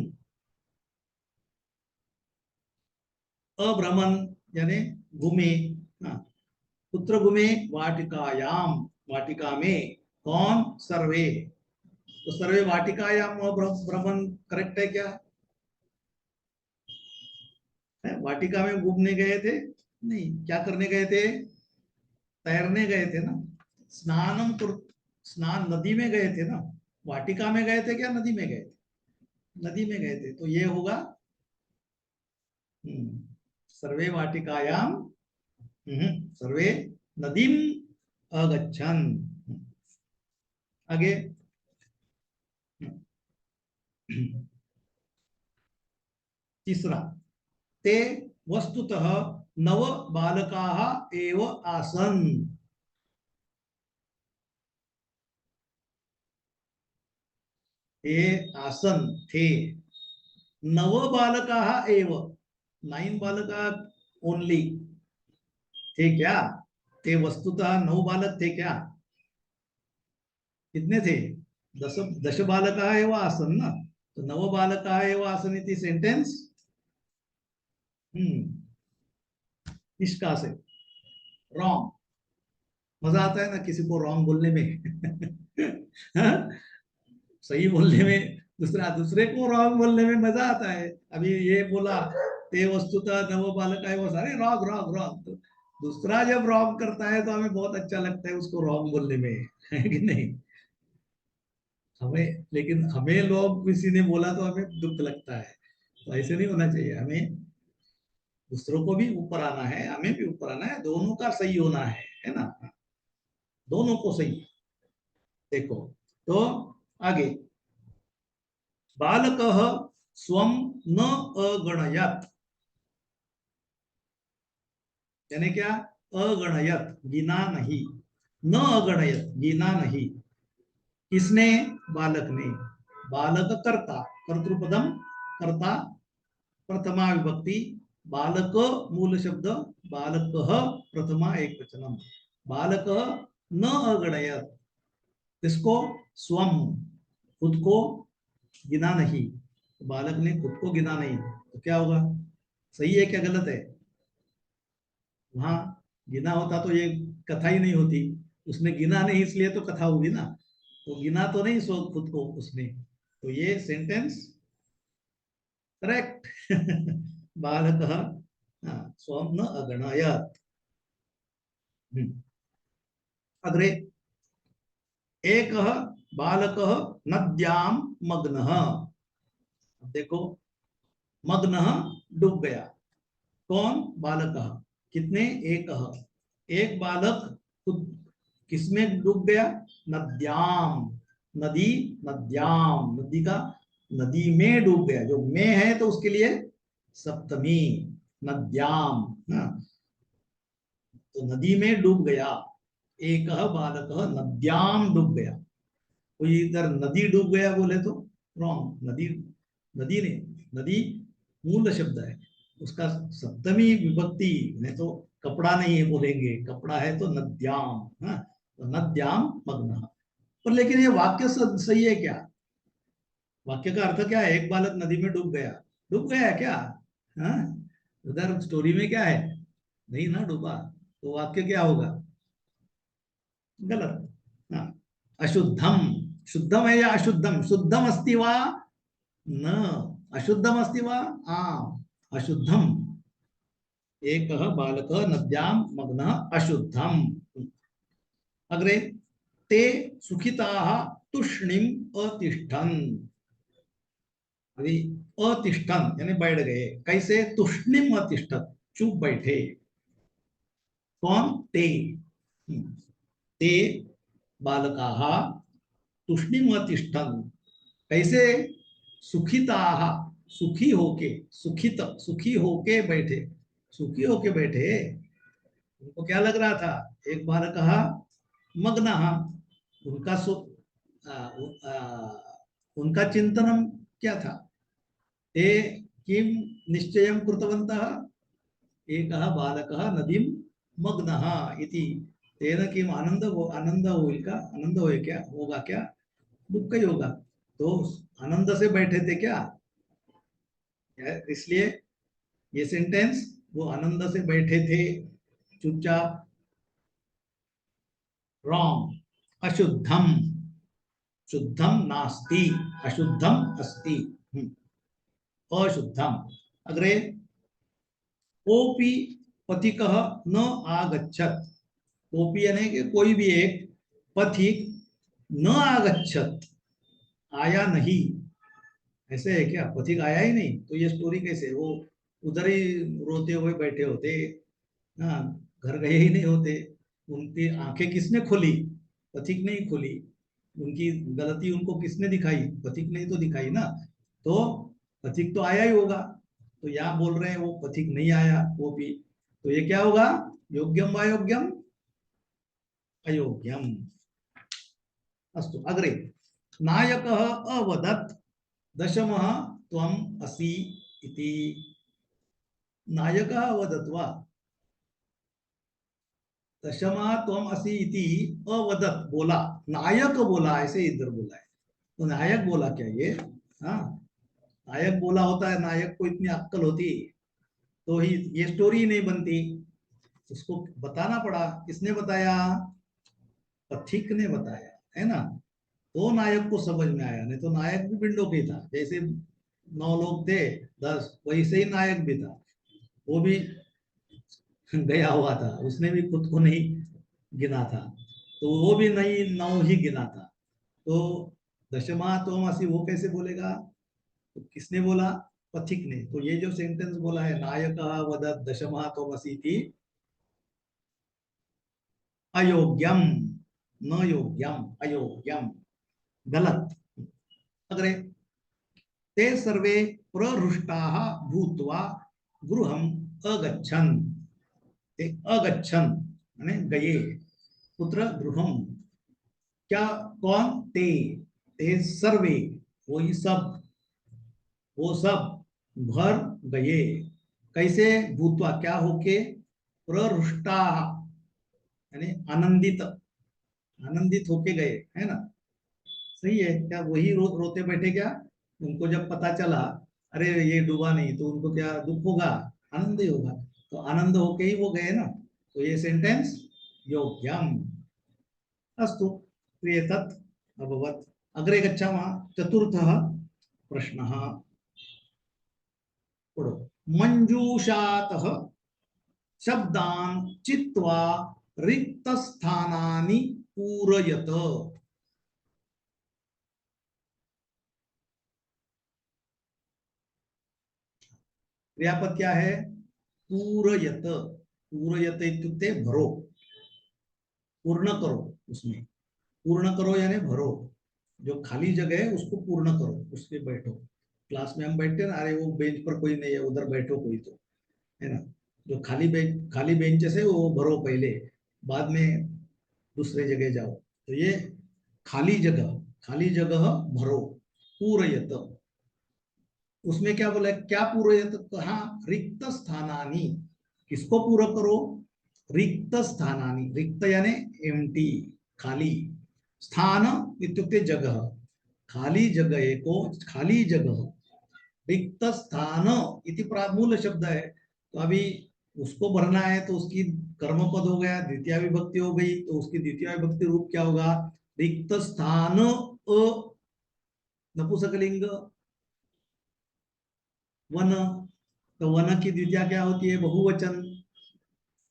अभ्रमन् यानी घूमे। हाँ, पुत्र घूमे वाटिकायाम, वाटिका में। कौन? सर्वे। तो सर्वे वाटिकायाम अभ्रमन् करेक्ट है क्या? है? वाटिका में घूमने गए थे? नहीं, क्या करने गए थे? तैरने गए थे ना। स्नानम कुर, स्नान नदी में गए थे ना। वाटिका में गए थे क्या नदी में गए थे? नदी में गए थे, तो ये होगा सर्वे वाटिकायां सर्वे नदीम अगच्छन्। आगे तीसरा, ते वस्तुतः नव बालकाः एव आसन्। ये आसन थे, नव बालकाः एव, 9 बालका ओनली थे क्या? ते वस्तुतः 9 बालक थे क्या? कितने थे? दश बालकाः एव आसन् ना, तो 9 बालकाः एव आसन् इति सेंटेंस निष्का से रॉन्ग। मजा आता है ना किसी को रॉन्ग बोलने में हाँ? सही बोलने में दूसरे को रॉन्ग बोलने में मजा आता है। अभी ये बोला ते वस्तुतः नव बालक है, वो सारे रॉन्ग रॉन्ग रॉन्ग, तो दूसरा जब रॉन्ग करता है तो हमें बहुत अच्छा लगता है उसको रॉन्ग बोलने में, है कि नहीं? हमें, लेकिन हमें लोग किसी ने बोला तो हमें दुख लगता है, तो ऐसे नहीं होना चाहिए। हमें दूसरों को भी ऊपर आना है, हमें भी ऊपर आना है, दोनों का सही होना है ना? दोनों को सही। देखो तो आगे, बालकः स्वं न अगणयत्, यानी क्या? अगणयत, गिना नहीं, न अगणयत, गिना नहीं। किसने? बालक ने। बालक कर्ता, कर्तृपदम कर्ता, प्रथमा विभक्ति, बालक मूल शब्द, बालकः प्रथमा एक वचनम। बालकः न अगणयत, इसको स्वम, खुद को गिना नहीं। बालक ने खुद को गिना नहीं, तो क्या होगा? सही है क्या गलत है? वहां गिना होता तो ये कथा ही नहीं होती। उसने गिना नहीं इसलिए तो कथा होगी ना, तो गिना तो नहीं सो खुद को उसने, तो ये सेंटेंस करेक्ट बालक स्वम न अगणयत। अग्रे, एक बालक नद्यां मग्नः। देखो, मग्नः डूब गया, कौन? बालक। कितने? एक। एक बालक खुद किसमें डूब गया? नद्याम, नदी, नद्याम, नदी का, नदी में डूब गया। जो में है तो उसके लिए सप्तमी, नद्याम ना, तो नदी में डूब गया। एक बालक नद्याम डूब गया। कोई इधर नदी डूब गया बोले तो रॉन्ग। नदी, नदी ने, नदी मूल शब्द है, उसका सप्तमी विभक्ति में तो कपड़ा नहीं है बोलेंगे, कपड़ा है तो नद्याम, हाँ, तो नद्याम मग्न। पर लेकिन ये वाक्य सही है क्या? वाक्य का अर्थ क्या है? एक बालक नदी में डूब गया है क्या? हाँ, उधर स्टोरी में क्या है? नहीं ना डूबा, तो वाक्य क्या होगा? गलत। हाँ, अशुद्धम, शुद्धम है या अशुद्धम? शुद्धम अस्ति वा न, अशुद्धम अस्ति वा? अशुद्धम। एक बालक नद्यां मग्न अशुद्धम। अग्रे, ते सुखिताः तूष्णीम अतिष्ठन्। अभी अतिष्ठन् यानी बैठ गए। कैसे? तूष्णीम अतिष्ठत्, चुप बैठे। कौन? ते। ते बालकाः तूष्णीम अतिष्ठन्, कैसे? सुखिताः, सुखी होके, सुखित, सुखी होके बैठे, सुखी होके बैठे। उनको क्या लग रहा था? एक बार कहा मग्नः, उनका आ, उनका चिंतन क्या था? ते किम निश्चयं कृतवन्तः? एकः बालकः नदीं मग्नः इति, तेन किम आनंद हो, आनंद होगा क्या? आनंद हो क्या? होगा क्या? दुख ही होगा। तो आनंद से बैठे थे क्या? इसलिए ये सेंटेंस, वो आनंद से बैठे थे चुपचाप, रॉन्ग। अशुद्धम, शुद्धम नास्ति, अशुद्धम अस्ति, अशुद्धम। अग्रे, कोपी पथिकः न आगच्छत्। कोपी यानी कि कोई भी एक, पथिक न आगच्छत्, आया नहीं। ऐसे है क्या? पथिक आया ही नहीं, तो ये स्टोरी कैसे? वो उधर ही रोते हुए बैठे होते। हाँ, घर गए ही नहीं होते। उनकी आंखें किसने खोली? पथिक ने ही खोली। उनकी गलती उनको किसने दिखाई? पथिक ने ही तो दिखाई ना। तो पथिक तो आया ही होगा। तो यहाँ बोल रहे हैं वो पथिक नहीं आया वो भी। तो ये क्या होगा? योग्यम अयोग्यम? अयोग्यम। अस्तु, अग्रे। नायकः अवदत् दशमः त्वम् असि इति। नायकः अवदत् वा दशमा त्वम असि इति अवदत्, बोला। नायक बोला, ऐसे इधर बोला है। तो नायक बोला क्या ये? हाँ, नायक बोला होता है, नायक को इतनी अक्कल होती तो ही ये स्टोरी नहीं बनती। उसको बताना पड़ा। किसने बताया? पथिक ने बताया, है ना। तो नायक को समझ में आया, नहीं तो नायक भी पिंडों के था। जैसे 9 लोग थे, 10, वैसे ही नायक भी था। वो भी गया हुआ था, उसने भी खुद को नहीं गिना था। तो वो भी नहीं, 9 ही गिना था। तो दशमा तोमासी वो कैसे बोलेगा? तो किसने बोला? पथिक ने। तो ये जो सेंटेंस बोला है, नायक वदत दशमा तोमसी थी, अयोग्यम, न योग्यम, अयोग्यम, गलत। अग्रे। ते सर्वे प्रहृष्टाः भूत्वा गृहम् अगच्छन्। ते अगच्छन् माने गए। पुत्र गृहम्, क्या? कौन? ते सर्वे, वही सब, वो सब घर गए। कैसे? भूतवा, क्या होके? प्ररुष्टा, यानी आनंदित, आनंदित होके गए, है ना। सही है क्या? वही रोते बैठे क्या? उनको जब पता चला अरे ये डूबा नहीं, तो उनको क्या दुख होगा? आनंद ही होगा। तो आनंद होके ही वो गए ना। तो ये सेंटेंस योग्यम। अस्तु, एतत् अभवत्। अग्रे गच्छामः। चतुर्थः प्रश्नः पढ़ो। मंजूषातः शब्दान् चित्वा रिक्तस्थानानि पूरयत। क्रियापद क्या है? पूरयत। पूरयत इत्युक्ते भरो, पूर्ण करो। उसमें पूर्ण करो यानी भरो। जो खाली जगह है उसको पूर्ण करो, उसके बैठो। क्लास में हम बैठते हैं ना, अरे वो बेंच पर कोई नहीं है, उधर बैठो कोई तो, है ना। जो खाली बेंचेस है वो भरो पहले, बाद में दूसरे जगह जाओ। तो ये खाली जगह, खाली जगह भरो। पूरयत, उसमें क्या बोला है? क्या पूरयत? कहा रिक्त स्थानानि। किसको पूरा करो? रिक्त स्थानानि। रिक्त यानी एम्प्टी, खाली। स्थान इत्युक्ते जगह, खाली जगह को, खाली जगह। रिक्त स्थान इति मूल शब्द है। तो अभी उसको भरना है, तो उसकी कर्म पद हो गया, द्वितीय विभक्ति हो गई, तो उसकी द्वितीय विभक्ति रूप क्या होगा? रिक्त स्थान अ, नपुंसकलिंग, वन। तो वन की द्वितीय क्या होती है? बहुवचन।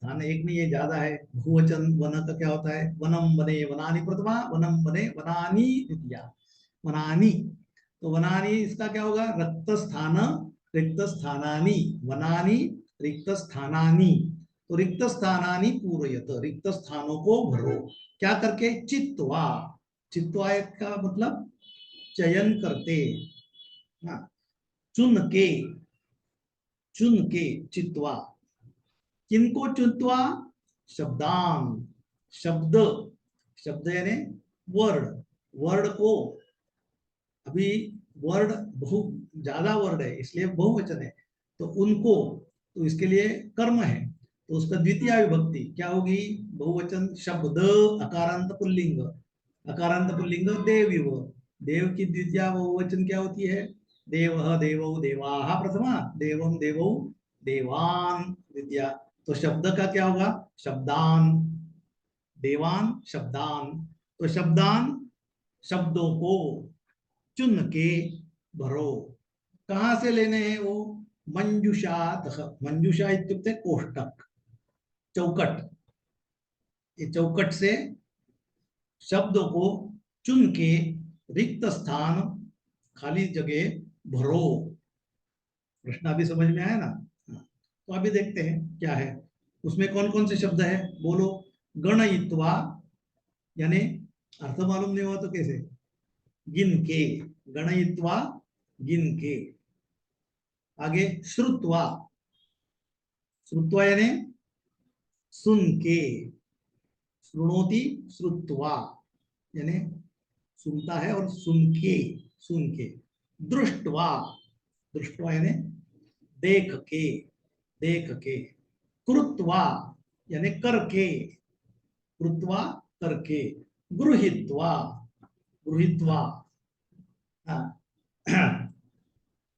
स्थान एक नहीं है, ज्यादा है। बहुवचन वन का क्या होता है? वनम वने वनानि प्रथमा, वनम वने वनानि द्वितीया, वनानि। तो वनानि इसका क्या होगा? रक्त स्थान, रिक्त स्थानानि, वनानि, रिक्त स्थानानि। तो रिक्त स्थानानि पूरयत, रिक्त स्थानों को भरो। क्या करके? चित्वा। चित्वा का मतलब चयन करते, हाँ, चुन के, चुन के, चित्वा। किनको चुनवा? शब्दान, शब्द, शब्द यानी वर्ड, वर्ड को। अभी वर्ड बहु ज्यादा वर्ड है, इसलिए बहुवचन है। तो उनको, तो इसके लिए कर्म है, तो उसका द्वितीय विभक्ति क्या होगी? बहुवचन शब्द, अकारांत पुल्लिंग, अकारांत पुल्लिंग देव। देव की द्वितीय बहुवचन क्या होती है? देव, देवौ देवाः प्रथमा, देवम देवौ देवान द्वितीय। तो शब्द का क्या होगा? शब्दान, देवान शब्दान। तो शब्दान, शब्दों को चुन के भरो। कहां से लेने हैं वो? मंजुषात। मंजुषा इत्युक्ते कोष्टक, चौकट। ये चौकट से शब्दों को चुन के रिक्त स्थान, खाली जगह भरो। प्रश्न अभी समझ में आया ना? तो अभी देखते हैं क्या है उसमें, कौन कौन से शब्द है बोलो। गणयित्वा, यानी अर्थ मालूम नहीं हुआ तो कैसे, गिन के, गणयित्वा गिन के। आगे श्रुत्वा, श्रुत्वा यानी सुन के, श्रुणोति श्रुत्वा यानी सुनता है और सुन के, सुन के। दृष्टवा, दृष्टवा यानी देख के, देख के। कृत्वा यानी करके, कृत्वा करके। गृहीत्वा, गृहीत्वा।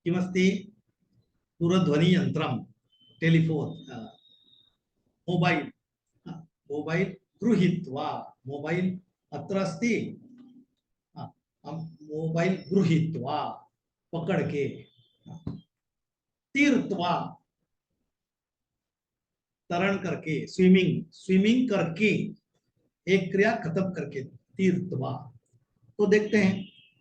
किमस्ति, दूरध्वनि यंत्रम, टेलीफोन, मोबाइल, मोबाइल गृहीत्वा, मोबाइल अत्र अस्ति, मोबाइल गृहीत्वा पकड़ के। तीर्थवा, तरण करके, स्विमिंग, स्विमिंग करके, एक क्रिया खत्म करके, तीर्थवा। तो देखते हैं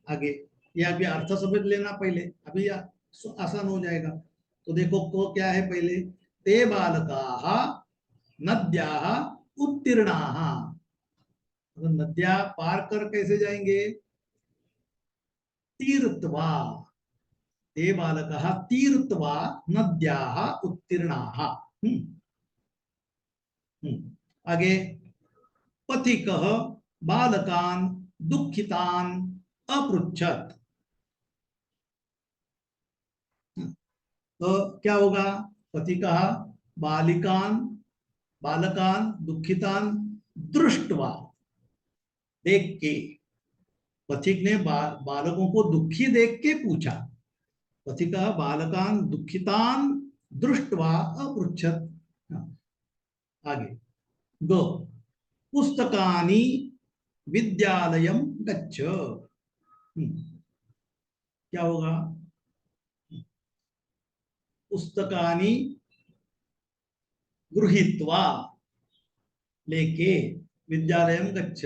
आगे, ये अभी अर्थ समझ लेना पहले, अभी आसान हो जाएगा। तो देखो को क्या है पहले, ते बालकाः नद्याः उत्तीर्णाः। नद्या पार कर कैसे जाएंगे, तीर्थवा, ते बालकाः तीर्थवा नद्याः उत्तीर्णाः। आगे, पथिकः बालकान् दुःखितान् अपृच्छत्। तो क्या होगा, पथिकः बालिकान्, बालकान् दुःखितान् दृष्ट्वा, देख के। पथिक ने बालकों को दुखी देख के पूछा। पथिकः बालकान् दुःखितान् दृष्ट्वा अपृच्छत्। आगे, ग, पुस्तकानि विद्यालयं गच्छ। क्या होगा, पुस्तकानि गृहीत्वा, लेके, विद्यालयं गच्छ।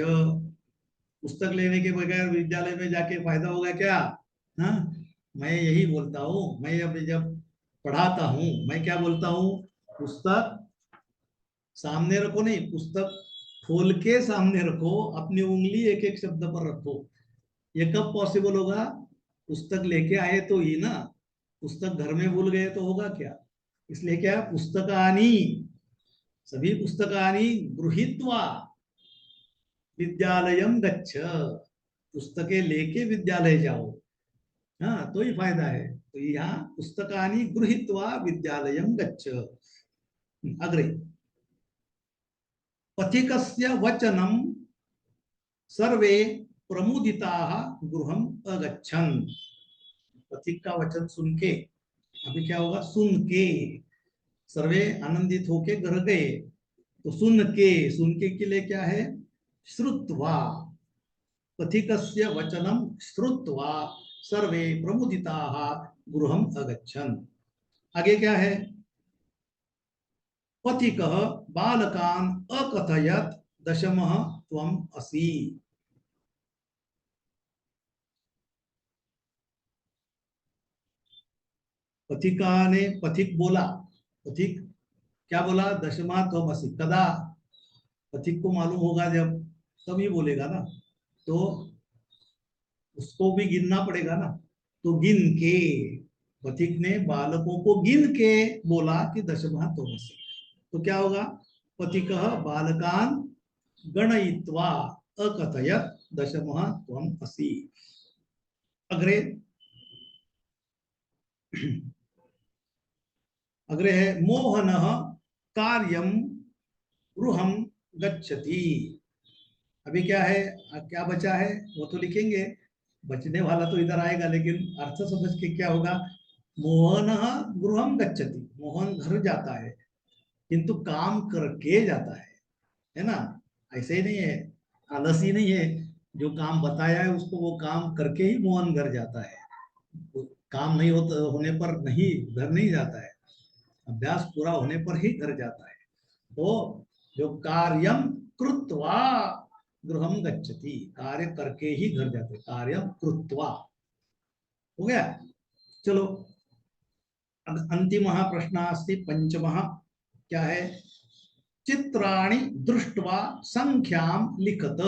पुस्तक लेने के बगैर विद्यालय में जाके फायदा होगा क्या? हाँ, मैं यही बोलता हूँ, मैं अब जब पढ़ाता हूँ मैं क्या बोलता हूँ, पुस्तक सामने रखो, नहीं पुस्तक खोल के सामने रखो, अपनी उंगली एक एक शब्द पर रखो। ये कब पॉसिबल होगा, पुस्तक लेके आए तो ही ना, पुस्तक घर में भूल गए तो होगा क्या? इसलिए क्या, पुस्तकानि, सभी पुस्तकानि गृहीत्वा विद्यालयम गच्छ, पुस्तकें लेके विद्यालय जाओ। हाँ, तो ही फायदा है। तो यहाँ पुस्तकानि गृहीत्वा विद्यालयम गच्छ। अग्रे, पथिकस्य वचनम सर्वे प्रमुदिताः गृहम् अगच्छन्। पथिक का वचन सुन के, अभी क्या होगा, सुन के सर्वे आनंदित होके घर गए। तो सुन के लिए क्या है, श्रुत्वा, पथिकस्य वचनम श्रुत्वा सर्वे प्रमुदिताः गृहम् अगच्छन्। आगे क्या है, पथिकः बालकान् अकथयत् दशमः त्वम् असि। पथिका ने, पथिक बोला, पथिक क्या बोला, दशमा त्वम् असि। कदा, पथिक को मालूम होगा जब, तभी बोलेगा ना, तो उसको भी गिनना पड़ेगा ना। तो गिन के, पथिक ने बालकों को गिन के बोला कि दशमा त्वम् असि। तो क्या होगा, पथिकः बालकान् गणयित्वा अकथयत् दशमः त्वम् असि। अग्रे, अग्रे है, मोहनः कार्यं गृहं गच्छति। अभी क्या है, क्या बचा है वो तो लिखेंगे, बचने वाला तो इधर आएगा, लेकिन अर्थ समझ के क्या होगा, मोहनः गृहं गच्छति, मोहन घर जाता है, किंतु काम करके जाता है ना, ऐसे ही नहीं है, आलसी नहीं है। जो काम बताया है उसको वो काम करके ही मोहन घर जाता है। काम नहीं होने पर नहीं, घर नहीं जाता है, अभ्यास पूरा होने पर ही घर जाता है। तो जो कार्यम कृत्वा गृहम गच्छति, कार्य करके ही घर जाते, कार्यम कृत्वा। हो गया, चलो अंतिमः प्रश्नः अस्ति पंचमः, क्या है? चित्राणि दृष्ट्वा संख्यां लिखत।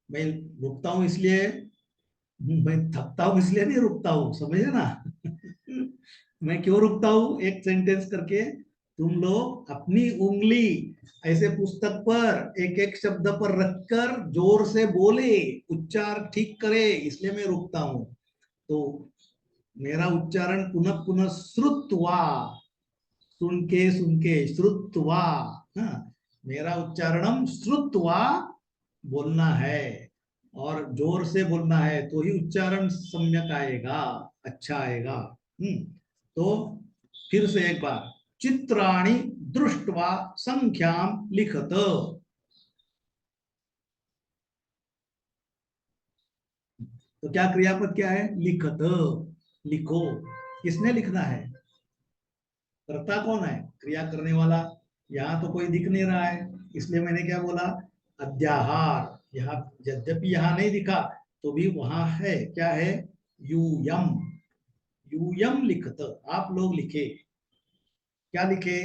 मैं रुकता हूं इसलिए, मैं थकता हूं इसलिए नहीं रुकता हूं, समझे ना? मैं क्यों रुकता हूं एक सेंटेंस करके? तुम लोग अपनी उंगली ऐसे पुस्तक पर एक एक शब्द पर रखकर जोर से बोले, उच्चार ठीक करे, इसलिए मैं रुकता हूं। तो मेरा उच्चारण पुनः पुनः श्रुत्वा, सुन के श्रुत्वा, हाँ, मेरा उच्चारणम श्रुत्वा बोलना है, और जोर से बोलना है, तो ही उच्चारण सम्यक आएगा, अच्छा आएगा। तो फिर से एक बार, चित्राणि दृष्ट्वा संख्यां लिखत। तो क्या क्रियापद क्या है? लिखत, लिखो। किसने लिखना है? कर्ता कौन है? क्रिया करने वाला। यहाँ तो कोई दिख नहीं रहा है, इसलिए मैंने क्या बोला? अध्याहार। यहाँ यद्यपि यहाँ नहीं दिखा तो भी वहां है, क्या है? यूयम। यूयम लिखत, आप लोग लिखे। क्या लिखे?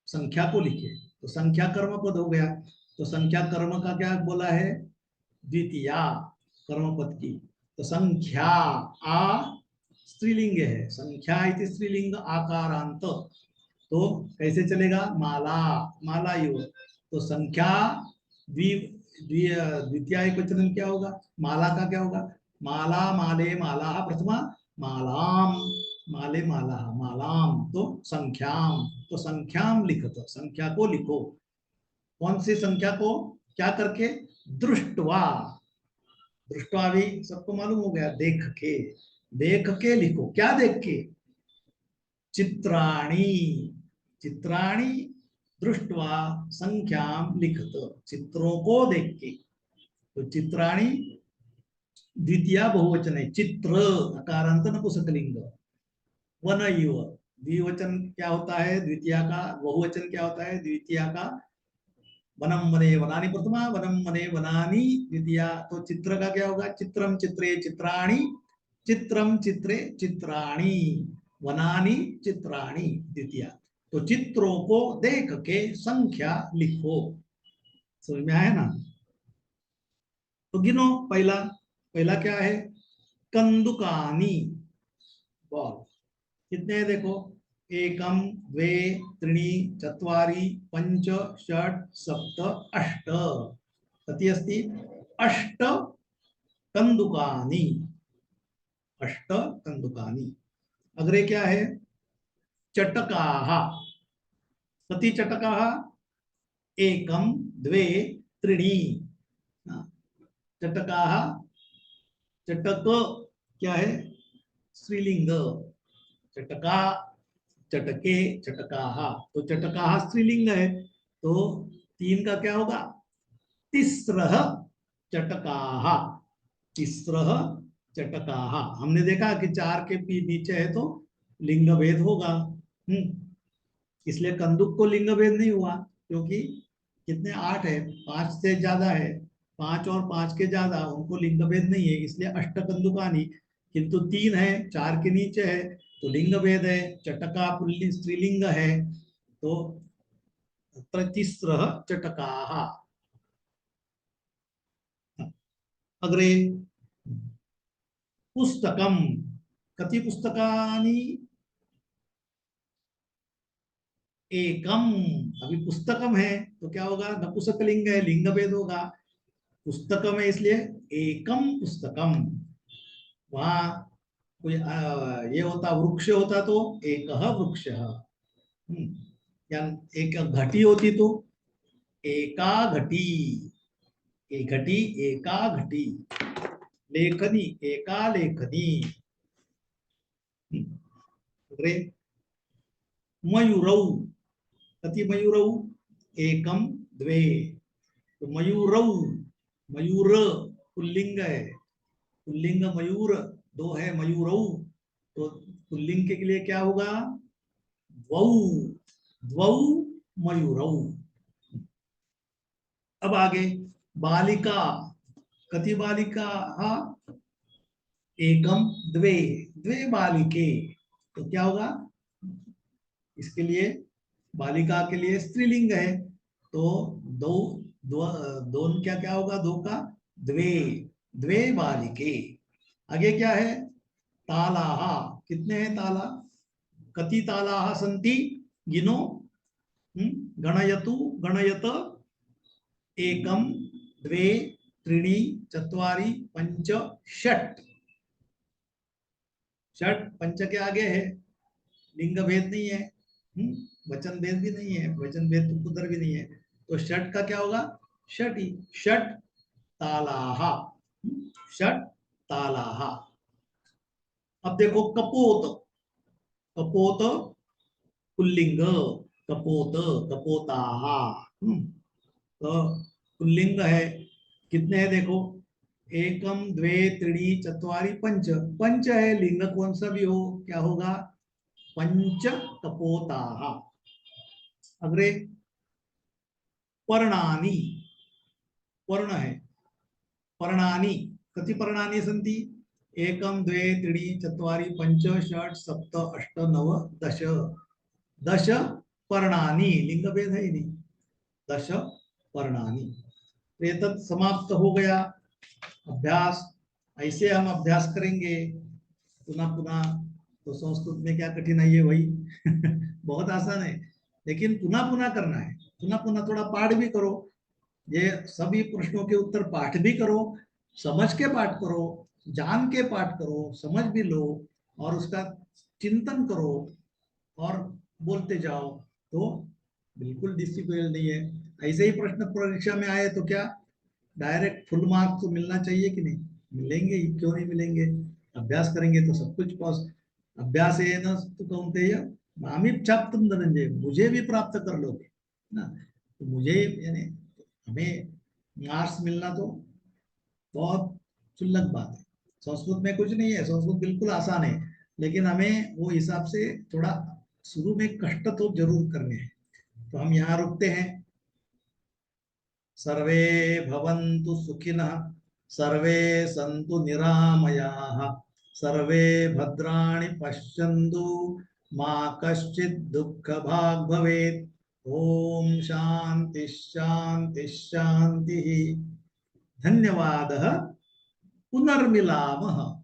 संख्या को लिखे। तो संख्या कर्म पद हो गया। तो संख्या कर्म का क्या बोला है? द्वितीया कर्म पद की। तो संख्या, आ स्त्रीलिंग है, संख्या इति स्त्रीलिंग आकारांत। तो कैसे चलेगा? माला, माला युव। तो संख्या द्वि द्वितीय एक वचन क्या होगा? माला का क्या होगा? माला, माले, माला प्रथमा, मालाम, माले, माला, मालाम। तो संख्याम, तो संख्याम लिखत, संख्या को लिखो। कौन सी संख्या को? क्या करके? दृष्टवा। दृष्टवा भी सबको मालूम हो गया, देख के। देख के लिखो। क्या देख के? चित्राणि, चित्राणि दृष्टवा संख्यां लिखत, चित्रों को देख के। तो चित्राणि द्वितीय बहुवचन है, चित्र अकारांत नपुंसकलिंग। वन युव द्विवचन क्या होता है? द्वितीय का बहुवचन क्या होता है? द्वितीय का वनम वने वनानि प्रथमा, वनम वने वनानि द्वितीय। तो चित्र का क्या होगा? चित्रम चित्रे चित्राणि, चित्रम चित्रे चित्राणि, वनानि चित्राणि द्वितीय। तो चित्रों को देख के संख्या लिखो। समझ में आया ना? तो गिनो। पहला, पहला क्या है? कंदुकानी। बॉल कितने हैं देखो? एकम, द्वे, त्रीणि, चत्वारि, पंच, षट्, सप्त, अष्ट। कति अस्ति? अष्ट कंदुकानि, अष्ट कंदुकानि। अग्रे क्या है? चटकाः। कति चटकाः? एकम, द्वे, त्रीणि। चटकाः, चटक क्या है? स्त्रीलिंग। चटका, चटके, चटकाः। तो चटकाः स्त्रीलिंग है, तो तीन का क्या होगा? तिस्रः चटकाः, तिस्रः चटकाः। हमने देखा कि चार के नीचे है तो लिंग भेद होगा। इसलिए कंदुक को लिंग भेद नहीं हुआ, क्योंकि कितने? आठ है, पांच से ज्यादा है, पांच और पांच के ज्यादा, उनको लिंग भेद नहीं है, इसलिए अष्ट कंदुकानी। किंतु तीन है, चार के नीचे है, तो लिंग भेद है, चटका पुल्लिंग स्त्रीलिंग है। तो तिस्रः चटकाः। अग्रे पुस्तकम। कति पुस्तकानि? एकम। अभी पुस्तकम है तो क्या होगा? नपुंसकलिंग है, लिंग भेद होगा। पुस्तकम है इसलिए एकम पुस्तकम। वहां कोई ये होता, वृक्ष होता तो एक वृक्ष। या एक घटी होती तो एका घटी, एक घटी, एका घटी। लेखनी, एका लेखनी। अग्रे मयूरौ। कति मयूरौ? एकम, द्वे। तो मयूरौ, मयूर पुल्लिंग है, पुल्लिंग मयूर दो है, मयूरौ। तो पुल्लिंग के लिए क्या होगा? द्वौ, द्वौ मयूरौ। अब आगे बालिका। कति बालिकाः? एकम द्वे, द्वे बालिके। तो क्या होगा इसके लिए? बालिका के लिए स्त्रीलिंग है, तो दो, दोन क्या क्या होगा? दो का द्वे, द्वे बालिके। आगे क्या है? तालाः, कितने हैं ताला? कति तालाः सन्ति? गिनो। गणयतु, गणयत। एकम, द्वे, त्रीणि, चत्वारि, पंच, षट्। षट् पंच के आगे है, लिंग भेद नहीं है, वचन भेद भी नहीं है, वचन भेद तो उधर भी नहीं है, तो षट का क्या होगा? षटि, षट तालाः, षट तालाः। अब देखो कपोत, कपोत पुल्लिंग, कपोत, कपोताः। तो पुल्लिंग है, कितने हैं देखो? एकम, द्वे, त्रीणि, चत्वारि, पंच। पंच है, लिंग कौन सा भी हो क्या होगा? पंच कपोताः। अग्रे पर्णानि, पर्ण है, पर्णानि, कति पर्णानि सन्ति? एकम, द्वे, त्रीणि, चत्वारि, पंच, षट्, सप्त, अष्ट, नव, दश। दश पर्णानि, लिंग भेद है ही नहीं, दश पर्णानि। एतत् समाप्त हो गया अभ्यास। ऐसे हम अभ्यास करेंगे पुनः पुनः। तो संस्कृत में क्या कठिनाई है भाई? बहुत आसान है, लेकिन पुनः पुनः करना है। पुनः पुनः थोड़ा पाठ भी करो, ये सभी प्रश्नों के उत्तर पाठ भी करो, समझ के पाठ करो, जान के पाठ करो, समझ भी लो और उसका चिंतन करो और बोलते जाओ, तो बिल्कुल डिसिप्लिन नहीं है। ऐसे ही प्रश्न परीक्षा में आए तो क्या डायरेक्ट फुल मार्क्स तो मिलना चाहिए कि नहीं? मिलेंगे ही, क्यों नहीं मिलेंगे? अभ्यास करेंगे तो सब कुछ पास। अभ्यास है ना, तो कौनते मामिप्छाप तुम धनंजय, मुझे भी प्राप्त कर लोगे ना। तो मुझे यानी हमें मार्क्स मिलना तो बहुत क्षुल्लक बात है। संस्कृत में कुछ नहीं है, संस्कृत बिल्कुल आसान है, लेकिन हमें वो हिसाब से थोड़ा शुरू में कष्ट तो जरूर करने हैं। तो हम यहाँ रुकते हैं। सर्वे भवन्तु सुखिनः, सर्वे सन्तु निरामयाः, सर्वे भद्राणि पश्यन्तु, मा कश्चित् दुःखभाग् भवेत्। ओम शांति शांति शांति। धन्यवादः। पुनर्मिलामः।